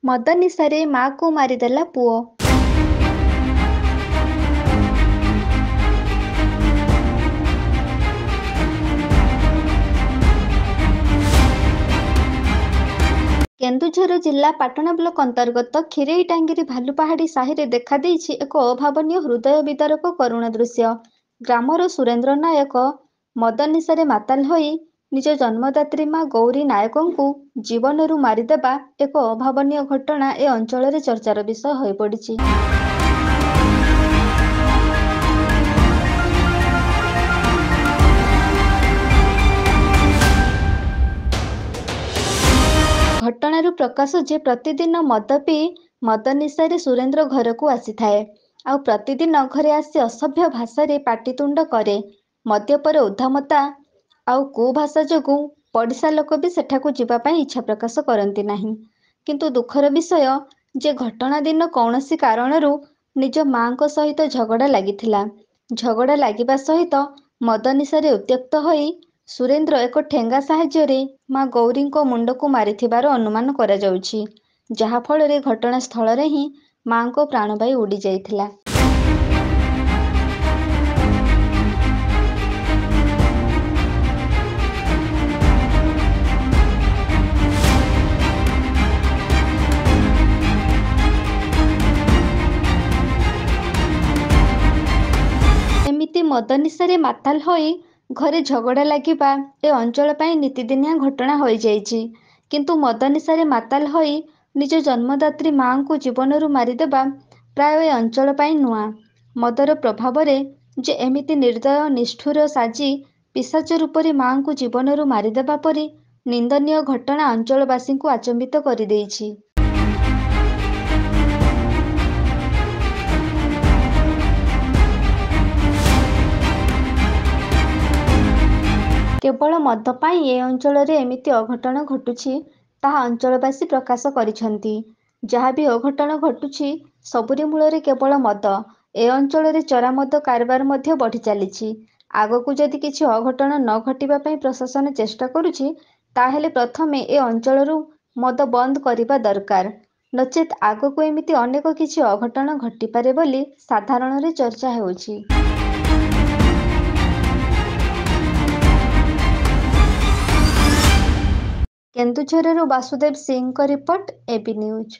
ମଦ ନିଶାରେ ମାଆକୁ ମାରିଦେଲା ପୁଅ। କେନ୍ଦୁଝର ଜିଲ୍ଲା ପାଟଣା ବ୍ଲକ ଅନ୍ତର୍ଗତ ଖିରେଇଟାଙ୍ଗିରି ଭାଲୁପାହାଡ଼ି ସାହିରେ ଦେଖାଦେଇଛି ଏକ ଅଭାବନୀୟ ହୃଦୟ ବିଦାରକ କରୁଣ ଦୃଶ୍ୟ। ଗ୍ରାମର ସୁରେନ୍ଦ୍ର ନାୟକ ମଦ ନିଶାରେ ମାତାଲ ହୋଇ ନିଜ ଜନ୍ମଦାତ୍ରୀ ମା ଗୌରୀ ନାୟକଙ୍କୁ ଜୀବନରୁ ମାରିଦେବା ଏକ ଅଭାବନୀୟ ଘଟଣା ଏ ଅଞ୍ଚଳରେ ଚର୍ଚ୍ଚାର ବିଷୟ ହୋଇପଡ଼ିଛି। ଘଟଣାରୁ ପ୍ରକାଶ ଯେ ପ୍ରତିଦିନ ମଦ ପିଇ ମଦ ନିଶାରେ ସୁରେନ୍ଦ୍ର ଘରକୁ ଆସିଥାଏ। ଆଉ ପ୍ରତିଦିନ ଘରେ ଆସି ଅସଭ୍ୟ ଭାଷାରେ ପାଟିତୁଣ୍ଡ କରେ। ମଦ୍ୟପରେ ଉଦ୍ଦାମତା ଆଉ କୁଭାଷା ଯୋଗୁଁ ପଡ଼ିଶା ଲୋକ ବି ସେଠାକୁ ଯିବା ପାଇଁ ଇଚ୍ଛା ପ୍ରକାଶ କରନ୍ତି ନାହିଁ। କିନ୍ତୁ ଦୁଃଖର ବିଷୟ ଯେ ଘଟଣା ଦିନ କୌଣସି କାରଣରୁ ନିଜ ମାଙ୍କ ସହିତ ଝଗଡ଼ା ଲାଗିଥିଲା। ଝଗଡ଼ା ଲାଗିବା ସହିତ ମଦ ନିଶାରେ ଉତ୍ତ୍ୟକ୍ତ ହୋଇ ସୁରେନ୍ଦ୍ର ଏକ ଠେଙ୍ଗା ସାହାଯ୍ୟରେ ମା ଗୌରୀଙ୍କ ମୁଣ୍ଡକୁ ମାରିଥିବାର ଅନୁମାନ କରାଯାଉଛି, ଯାହା ଫଳରେ ଘଟଣାସ୍ଥଳରେ ହିଁ ମାଙ୍କ ପ୍ରାଣବାୟୁ ଉଡ଼ି ଯାଇଥିଲା। ଏମିତି ମଦ ନିଶାରେ ମାତାଲ ହୋଇ ଘରେ ଝଗଡ଼ା ଲାଗିବା ଏ ଅଞ୍ଚଳ ପାଇଁ ନିତିଦିନିଆ ଘଟଣା ହୋଇଯାଇଛି। କିନ୍ତୁ ମଦ ନିଶାରେ ମାତାଲ ହୋଇ ନିଜ ଜନ୍ମଦାତ୍ରୀ ମାଙ୍କୁ ଜୀବନରୁ ମାରିଦେବା ପ୍ରାୟ ଏ ଅଞ୍ଚଳ ପାଇଁ ନୂଆ। ମଦର ପ୍ରଭାବରେ ଯେ ଏମିତି ନିର୍ଦ୍ଦୟ ନିଷ୍ଠୁର ସାଜି ପିଶାଚ ରୂପରେ ମାଙ୍କୁ ଜୀବନରୁ ମାରିଦେବା ପରି ନିନ୍ଦନୀୟ ଘଟଣା ଅଞ୍ଚଳବାସୀଙ୍କୁ ଆଚମ୍ବିତ କରିଦେଇଛି। କେବଳ ମଦ ପାଇଁ ଏ ଅଞ୍ଚଳରେ ଏମିତି ଅଘଟଣ ଘଟୁଛି ତାହା ଅଞ୍ଚଳବାସୀ ପ୍ରକାଶ କରିଛନ୍ତି। ଯାହା ବି ଅଘଟଣ ଘଟୁଛି ସବୁରି ମୂଳରେ କେବଳ ମଦ। ଏ ଅଞ୍ଚଳରେ ଚୋରା ମଦ କାରବାର ମଧ୍ୟ ବଢ଼ି ଚାଲିଛି। ଆଗକୁ ଯଦି କିଛି ଅଘଟଣ ନ ଘଟିବା ପାଇଁ ପ୍ରଶାସନ ଚେଷ୍ଟା କରୁଛି, ତାହେଲେ ପ୍ରଥମେ ଏ ଅଞ୍ଚଳରୁ ମଦ ବନ୍ଦ କରିବା ଦରକାର। ନଚେତ୍ ଆଗକୁ ଏମିତି ଅନେକ କିଛି ଅଘଟଣ ଘଟିପାରେ ବୋଲି ସାଧାରଣରେ ଚର୍ଚ୍ଚା ହେଉଛି। କେନ୍ଦୁଝରରୁ ବାସୁଦେବ ସିଂଙ୍କ ରିପୋର୍ଟ, এবি ନ୍ୟୁଜ୍।